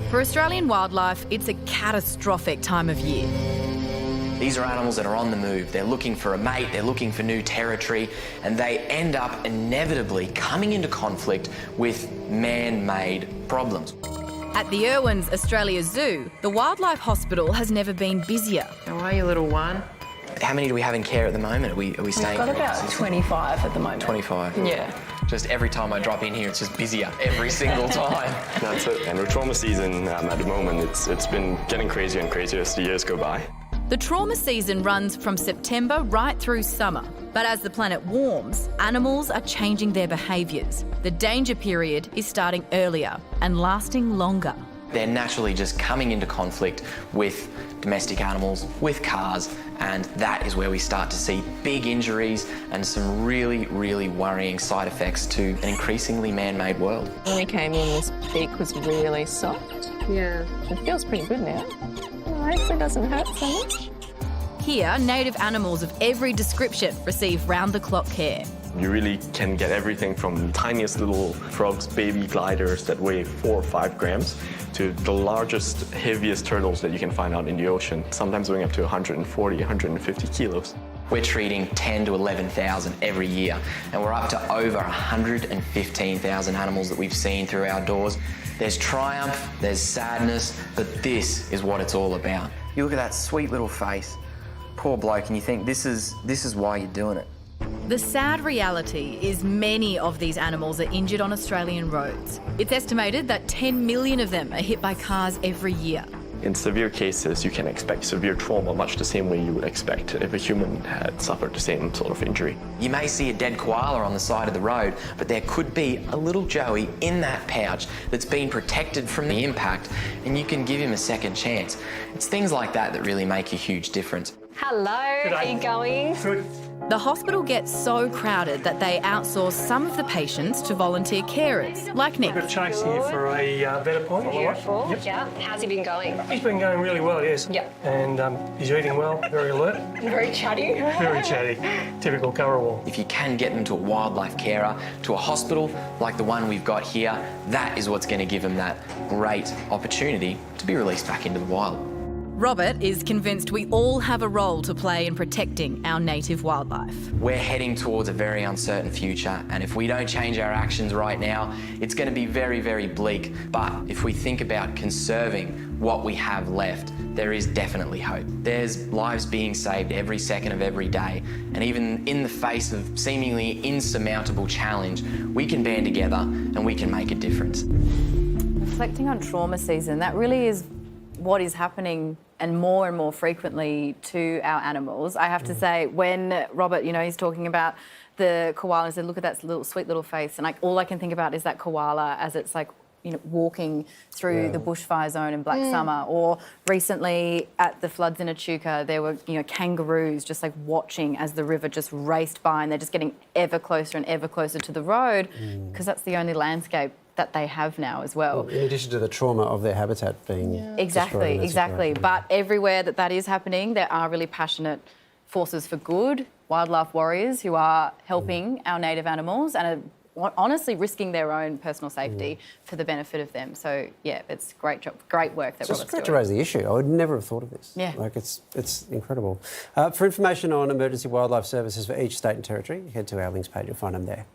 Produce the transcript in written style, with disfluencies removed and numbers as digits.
For Australian wildlife, it's a catastrophic time of year. These are animals that are on the move. They're looking for a mate, they're looking for new territory, and they end up inevitably coming into conflict with man-made problems. At the Irwin's Australia Zoo, the Wildlife Hospital has never been busier. How are you, little one? How many do we have in care at the moment? Are we staying? We've got about 25 at the moment. 25? Yeah. Just every time I drop in here, it's just busier every single time. That's it. And with trauma season at the moment, it's been getting crazier and crazier as the years go by. The trauma season runs from September right through summer. But as the planet warms, animals are changing their behaviours. The danger period is starting earlier and lasting longer. They're naturally just coming into conflict with domestic animals, with cars, and that is where we start to see big injuries and some really, really worrying side effects to an increasingly man-made world. When we came in, this beak was really soft. Yeah. It feels pretty good now. Hopefully it doesn't hurt so much. Here, native animals of every description receive round-the-clock care. You really can get everything from the tiniest little frogs, baby gliders that weigh 4 or 5 grams, to the largest, heaviest turtles that you can find out in the ocean, sometimes weighing up to 140, 150 kilos. We're treating 10 to 11,000 every year, and we're up to over 115,000 animals that we've seen through our doors. There's triumph, there's sadness, but this is what it's all about. You look at that sweet little face, poor bloke, and you think this is why you're doing it. The sad reality is many of these animals are injured on Australian roads. It's estimated that 10 million of them are hit by cars every year. In severe cases, you can expect severe trauma, much the same way you would expect if a human had suffered the same sort of injury. You may see a dead koala on the side of the road, but there could be a little Joey in that pouch that's been protected from the impact, and you can give him a second chance. It's things like that that really make a huge difference. Hello, how are you going? Good. The hospital gets so crowded that they outsource some of the patients to volunteer carers, like Nick. We've got Chase here for a vet appointment. Beautiful. Yep. Yeah. How's he been going? He's been going really well, yes. Yep. And he's eating well, very alert, Very chatty. very chatty. Typical Currawong. If you can get them to a wildlife carer, to a hospital like the one we've got here, that is what's going to give them that great opportunity to be released back into the wild. Robert is convinced we all have a role to play in protecting our native wildlife. We're heading towards a very uncertain future, and if we don't change our actions right now, it's going to be very, very bleak. But if we think about conserving what we have left, there is definitely hope. There's lives being saved every second of every day, and even in the face of seemingly insurmountable challenge, we can band together and we can make a difference. Reflecting on trauma season, that really is what is happening and more frequently to our animals. I have to say, when Robert, he's talking about the koala and said, look at that little sweet little face, and all I can think about is that koala as it's walking through the bushfire zone in Black Summer. Or recently at the floods in Echuca, there were kangaroos just watching as the river just raced by, and they're just getting ever closer and ever closer to the road, because that's the only landscape that they have now as well. In addition to the trauma of their habitat being Exactly. But everywhere that is happening, there are really passionate forces for good, wildlife warriors who are helping our native animals and are honestly risking their own personal safety for the benefit of them. So, yeah, it's great job, great work that Robert's doing. It's great to raise the issue. I would never have thought of this. Yeah. It's incredible. For information on emergency wildlife services for each state and territory, head to our links page, you'll find them there.